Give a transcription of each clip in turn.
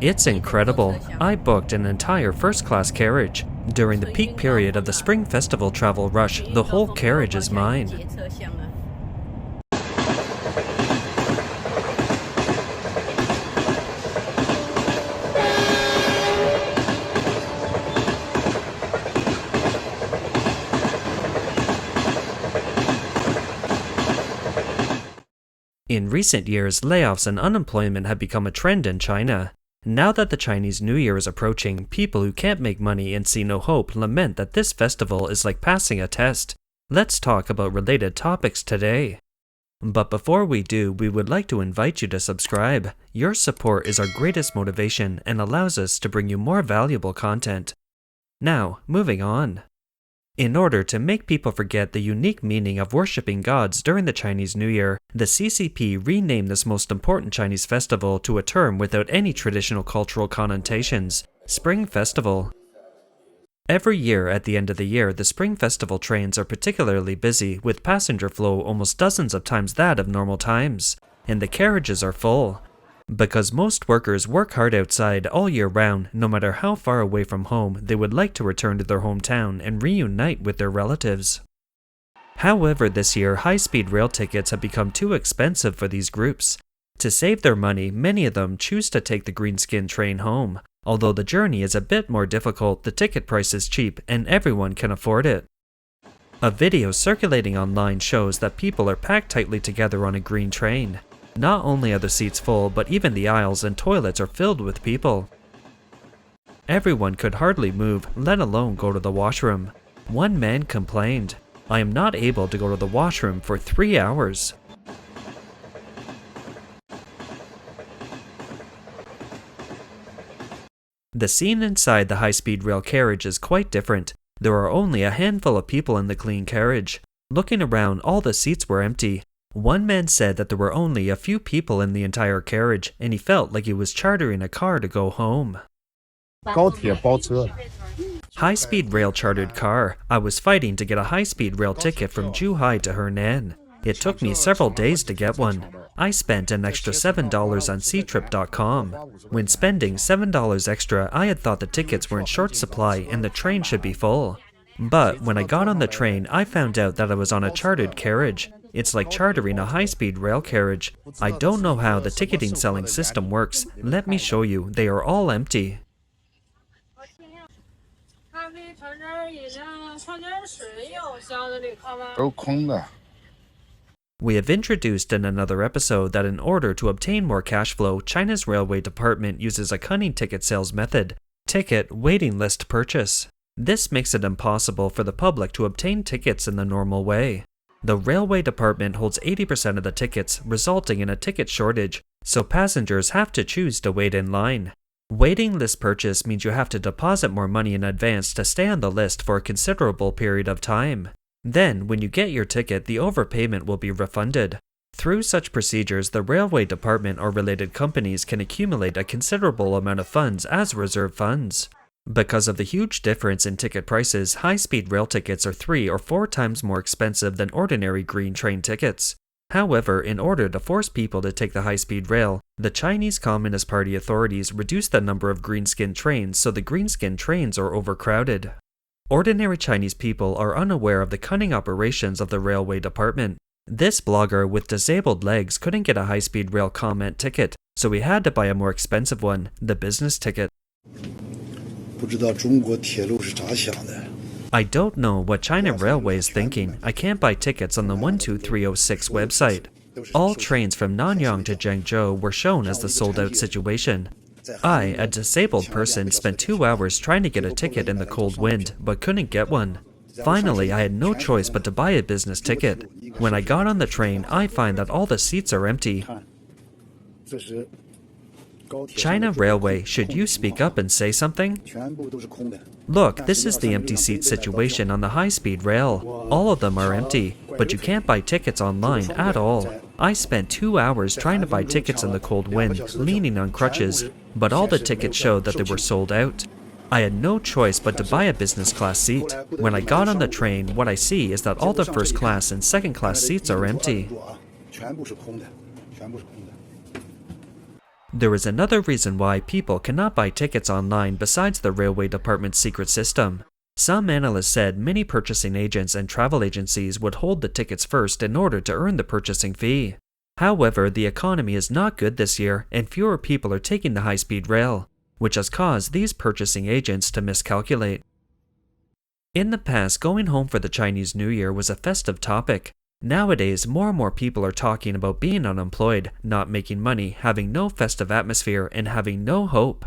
It's incredible. I booked an entire first-class carriage. During the peak period of the Spring Festival travel rush, the whole carriage is mine. In recent years, layoffs and unemployment have become a trend in China. Now that the Chinese New Year is approaching, people who can't make money and see no hope lament that this festival is like passing a test. Let's talk about related topics today. But before we do, we would like to invite you to subscribe. Your support is our greatest motivation and allows us to bring you more valuable content. Now, moving on. In order to make people forget the unique meaning of worshipping gods during the Chinese New Year, the CCP renamed this most important Chinese festival to a term without any traditional cultural connotations: Spring Festival. Every year at the end of the year, the Spring Festival trains are particularly busy, with passenger flow almost dozens of times that of normal times, and the carriages are full. Because most workers work hard outside all year round, no matter how far away from home, they would like to return to their hometown and reunite with their relatives. However, this year, high-speed rail tickets have become too expensive for these groups. To save their money, many of them choose to take the Greenskin train home. Although the journey is a bit more difficult, the ticket price is cheap and everyone can afford it. A video circulating online shows that people are packed tightly together on a green train. Not only are the seats full, but even the aisles and toilets are filled with people. Everyone could hardly move, let alone go to the washroom. One man complained, "I am not able to go to the washroom for 3 hours." The scene inside the high-speed rail carriage is quite different. There are only a handful of people in the clean carriage. Looking around, all the seats were empty. One man said that there were only a few people in the entire carriage, and he felt like he was chartering a car to go home. High-speed rail chartered car. I was fighting to get a high-speed rail ticket from Zhuhai to Hernan. It took me several days to get one. I spent an extra $7 on ctrip.com. When spending $7 extra, I had thought the tickets were in short supply and the train should be full. But when I got on the train, I found out that I was on a chartered carriage. It's like chartering a high-speed rail carriage. I don't know how the ticketing selling system works. Let me show you. They are all empty. We have introduced in another episode that in order to obtain more cash flow, China's railway department uses a cunning ticket sales method: ticket waiting list purchase. This makes it impossible for the public to obtain tickets in the normal way. The railway department holds 80% of the tickets, resulting in a ticket shortage, so passengers have to choose to wait in line. Waiting list purchase means you have to deposit more money in advance to stay on the list for a considerable period of time. Then, when you get your ticket, the overpayment will be refunded. Through such procedures, the railway department or related companies can accumulate a considerable amount of funds as reserve funds. Because of the huge difference in ticket prices, high-speed rail tickets are 3 or 4 times more expensive than ordinary green train tickets. However, in order to force people to take the high-speed rail, the Chinese Communist Party authorities reduced the number of greenskin trains, so the greenskin trains are overcrowded. Ordinary Chinese people are unaware of the cunning operations of the railway department. This blogger with disabled legs couldn't get a high-speed rail comment ticket, so he had to buy a more expensive one, the business ticket. I don't know what China Railway is thinking. I can't buy tickets on the 12306 website. All trains from Nanyang to Zhengzhou were shown as the sold-out situation. I, a disabled person, spent 2 hours trying to get a ticket in the cold wind, but couldn't get one. Finally, I had no choice but to buy a business ticket. When I got on the train, I find that all the seats are empty. China Railway, should you speak up and say something? Look, this is the empty seat situation on the high-speed rail. All of them are empty, but you can't buy tickets online at all. I spent 2 hours trying to buy tickets in the cold wind, leaning on crutches, but all the tickets showed that they were sold out. I had no choice but to buy a business class seat. When I got on the train, what I see is that all the first class and second class seats are empty. There is another reason why people cannot buy tickets online besides the railway department's secret system. Some analysts said many purchasing agents and travel agencies would hold the tickets first in order to earn the purchasing fee. However, the economy is not good this year and fewer people are taking the high-speed rail, which has caused these purchasing agents to miscalculate. In the past, going home for the Chinese New Year was a festive topic. Nowadays, more and more people are talking about being unemployed, not making money, having no festive atmosphere, and having no hope.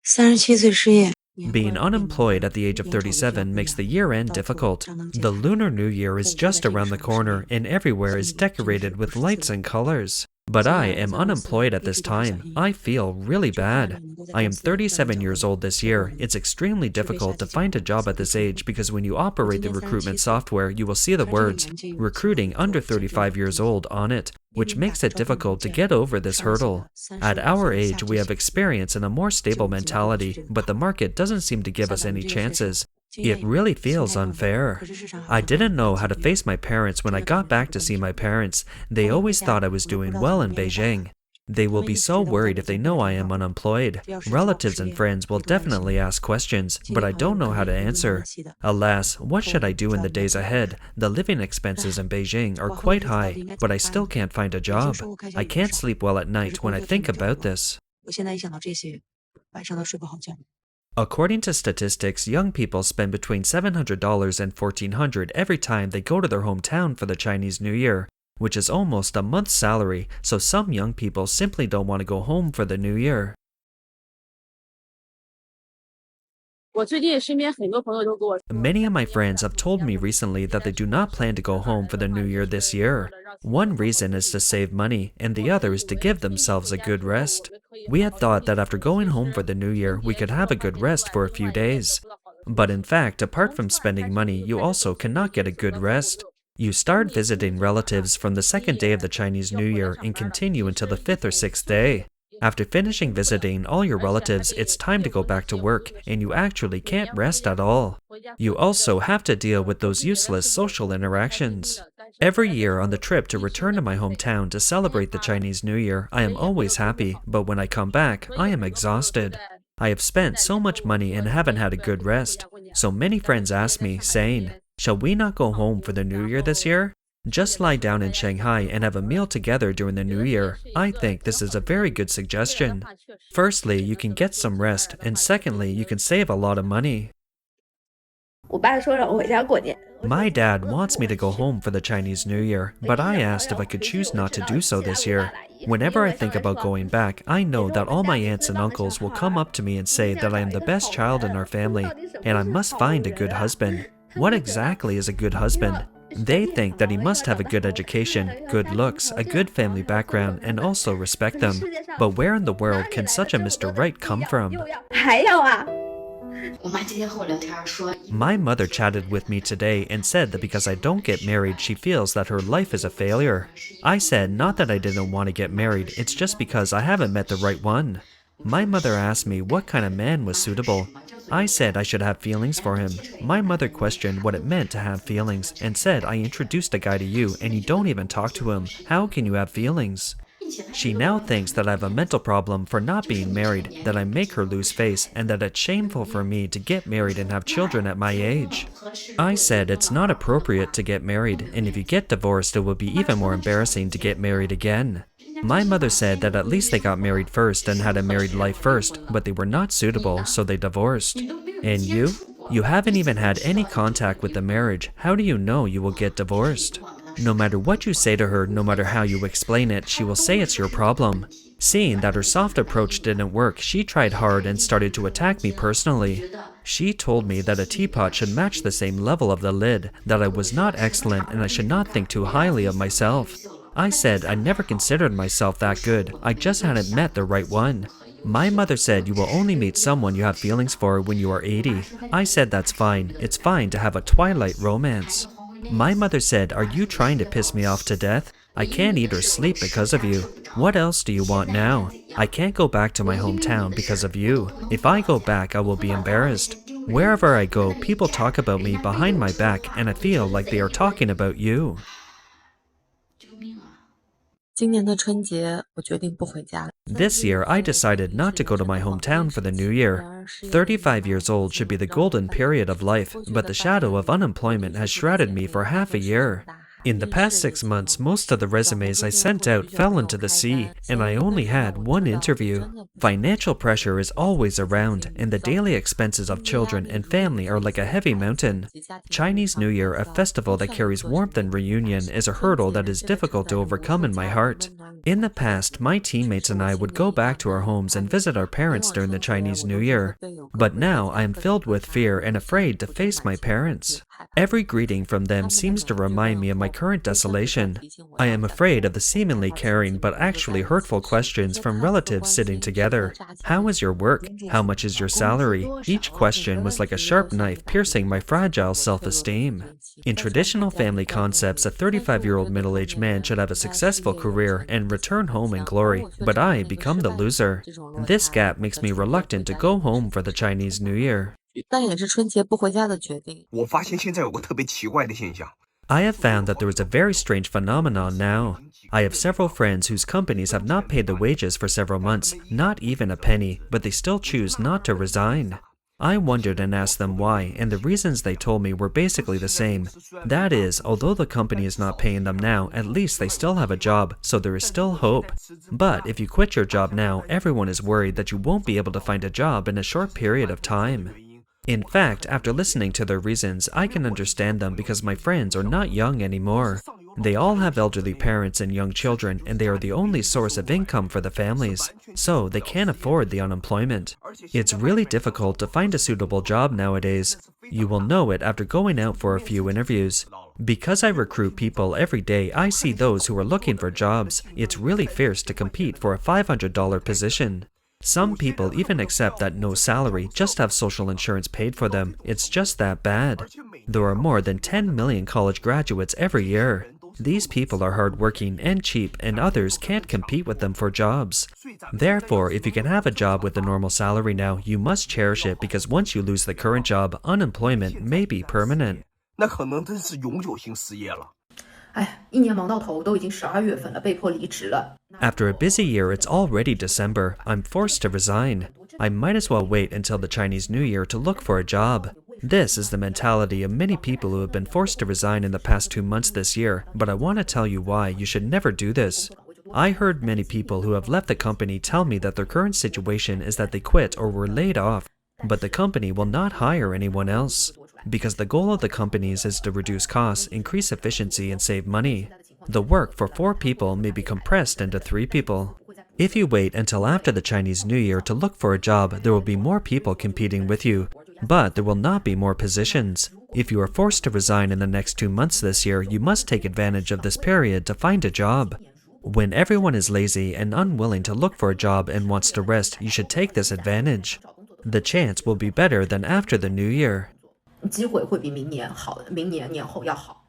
37岁失业， Being unemployed at the age of 37 makes the year-end difficult. The Lunar New Year is just around the corner and everywhere is decorated with lights and colors. But I am unemployed at this time. I feel really bad. I am 37 years old this year. It's extremely difficult to find a job at this age because when you operate the recruitment software, you will see the words, "Recruiting under 35 years old" on it, which makes it difficult to get over this hurdle. At our age, we have experience and a more stable mentality, but the market doesn't seem to give us any chances. It really feels unfair. I didn't know how to face my parents when I got back to see my parents. They always thought I was doing well in Beijing. They will be so worried if they know I am unemployed. Relatives and friends will definitely ask questions, but I don't know how to answer. Alas, what should I do in the days ahead? The living expenses in Beijing are quite high, but I still can't find a job. I can't sleep well at night when I think about this. According to statistics, young people spend between $700 and $1,400 every time they go to their hometown for the Chinese New Year, which is almost a month's salary, so some young people simply don't want to go home for the New Year. Many of my friends have told me recently that they do not plan to go home for the New Year this year. One reason is to save money, and the other is to give themselves a good rest. We had thought that after going home for the New Year, we could have a good rest for a few days. But in fact, apart from spending money, you also cannot get a good rest. You start visiting relatives from the second day of the Chinese New Year and continue until the 5th or 6th day. After finishing visiting all your relatives, it's time to go back to work, and you actually can't rest at all. You also have to deal with those useless social interactions. Every year on the trip to return to my hometown to celebrate the Chinese New Year, I am always happy, but when I come back, I am exhausted. I have spent so much money and haven't had a good rest. So many friends ask me, saying, "Shall we not go home for the New Year this year? Just lie down in Shanghai and have a meal together during the New Year." I think this is a very good suggestion. Firstly, you can get some rest, and secondly, you can save a lot of money. My dad wants me to go home for the Chinese New Year, but I asked if I could choose not to do so this year. Whenever I think about going back, I know that all my aunts and uncles will come up to me and say that I am the best child in our family, and I must find a good husband. What exactly is a good husband? They think that he must have a good education, good looks, a good family background, and also respect them. But where in the world can such a Mr. Right come from? My mother chatted with me today and said that because I don't get married, she feels that her life is a failure. I said not that I didn't want to get married, it's just because I haven't met the right one. My mother asked me what kind of man was suitable. I said I should have feelings for him. My mother questioned what it meant to have feelings and said I introduced a guy to you and you don't even talk to him. How can you have feelings? She now thinks that I have a mental problem for not being married, that I make her lose face, and that it's shameful for me to get married and have children at my age. I said it's not appropriate to get married, and if you get divorced, it will be even more embarrassing to get married again. My mother said that at least they got married first and had a married life first, but they were not suitable, so they divorced. And you? You haven't even had any contact with the marriage. How do you know you will get divorced? No matter what you say to her, no matter how you explain it, she will say it's your problem. Seeing that her soft approach didn't work, she tried hard and started to attack me personally. She told me that a teapot should match the same level of the lid, that I was not excellent and I should not think too highly of myself. I said I never considered myself that good, I just hadn't met the right one. My mother said you will only meet someone you have feelings for when you are 80. I said that's fine, it's fine to have a twilight romance. My mother said, "Are you trying to piss me off to death? I can't eat or sleep because of you. What else do you want now? I can't go back to my hometown because of you. If I go back, I will be embarrassed. Wherever I go, people talk about me behind my back, and I feel like they are talking about you." 今年的春节我决定不回家了。This year, I decided not to go to my hometown for the new year. 35 years old should be the golden period of life, but the shadow of unemployment has shrouded me for half a year. In the past 6 months, most of the resumes I sent out fell into the sea, and I only had one interview. Financial pressure is always around, and the daily expenses of children and family are like a heavy mountain. Chinese New Year, a festival that carries warmth and reunion, is a hurdle that is difficult to overcome in my heart. In the past, my teammates and I would go back to our homes and visit our parents during the Chinese New Year. But now I am filled with fear and afraid to face my parents. Every greeting from them seems to remind me of my current desolation. I am afraid of the seemingly caring but actually hurtful questions from relatives sitting together. How is your work? How much is your salary? Each question was like a sharp knife piercing my fragile self-esteem. In traditional family concepts, a 35-year-old middle-aged man should have a successful career and return home in glory, but I become the loser. This gap makes me reluctant to go home for the Chinese New Year. 但也是春节不回家的决定。我发现现在有个特别奇怪的现象。 I have found that there is a very strange phenomenon now. I have several friends whose companies have not paid the wages for several months, not even a penny, but they still choose not to resign. I wondered and asked them why, and the reasons they told me were basically the same. That is, although the company is not paying them now, at least they still have a job, so there is still hope. But if you quit your job now, everyone is worried that you won't be able to find a job in a short period of time. In fact, after listening to their reasons, I can understand them because my friends are not young anymore. They all have elderly parents and young children, and they are the only source of income for the families, so they can't afford the unemployment. It's really difficult to find a suitable job nowadays. You will know it after going out for a few interviews. Because I recruit people every day, I see those who are looking for jobs. It's really fierce to compete for a $500 position. Some people even accept that no salary, just have social insurance paid for them. It's just that bad. There are more than 10 million college graduates every year. These people are hardworking and cheap, and others can't compete with them for jobs. Therefore, if you can have a job with a normal salary now, you must cherish it because once you lose the current job, unemployment may be permanent. 那可能真是永久性失业了。 1年忙到头，都已经12月份了，被迫离职了。 After a busy year, it's already December. I'm forced to resign. I might as well wait until the Chinese New Year to look for a job. This is the mentality of many people who have been forced to resign in the past 2 months this year, but I want to tell you why you should never do this. I heard many people who have left the company tell me that their current situation is that they quit or were laid off, but the company will not hire anyone else. Because the goal of the companies is to reduce costs, increase efficiency, and save money. The work for 4 people may be compressed into 3 people. If you wait until after the Chinese New Year to look for a job, there will be more people competing with you, but there will not be more positions. If you are forced to resign in the next 2 months this year, you must take advantage of this period to find a job. When everyone is lazy and unwilling to look for a job and wants to rest, you should take this advantage. The chance will be better than after the New Year. 机会会比明年好的，明年年后要好。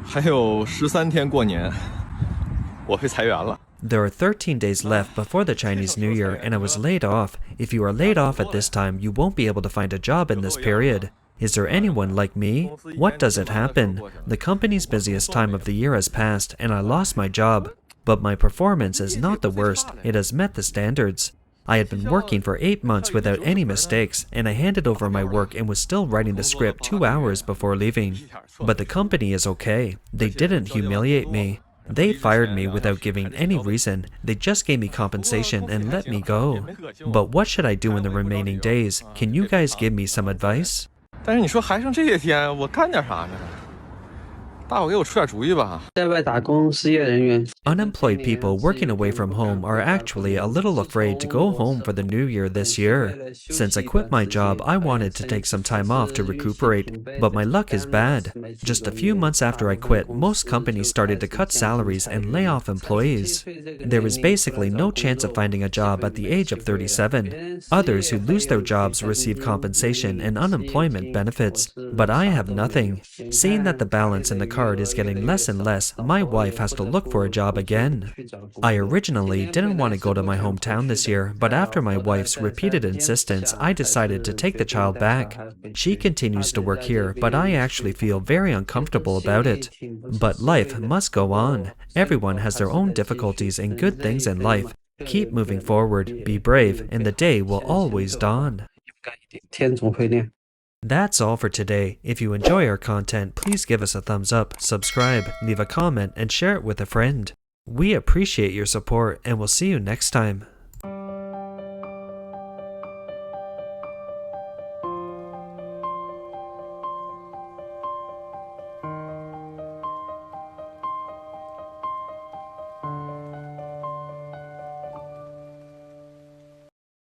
还有13天过年，我被裁员了。 There are 13 days left before the Chinese New Year, and I was laid off. If you are laid off at this time, you won't be able to find a job in this period. Is there anyone like me? What does it happen? The company's busiest time of the year has passed, and I lost my job. But my performance is not the worst. It has met the standards. I had been working for 8 months without any mistakes, and I handed over my work and was still writing the script 2 hours before leaving. But the company is okay. They didn't humiliate me. They fired me without giving any reason. They just gave me compensation and let me go. But what should I do in the remaining days? Can you guys give me some advice? 但是你说还剩这些天，我干点啥呢？大伙给我出点主意吧。在外打工失业人员 Unemployed people working away from home are actually a little afraid to go home for the new year this year. Since I quit my job, I wanted to take some time off to recuperate, but my luck is bad. Just a few months after I quit, most companies started to cut salaries and lay off employees. There is basically no chance of finding a job at the age of 37. Others who lose their jobs receive compensation and unemployment benefits, but I have nothing. Seeing that the balance in the card is getting less and less, my wife has to look for a job again. I originally didn't want to go to my hometown this year, but after my wife's repeated insistence, I decided to take the child back. She continues to work here, but I actually feel very uncomfortable about it. But life must go on. Everyone has their own difficulties and good things in life. Keep moving forward, be brave, and the day will always dawn. 天总会亮。 That's all for today. If you enjoy our content, please give us a thumbs up, subscribe, leave a comment, and share it with a friend. We appreciate your support, and we'll see you next time.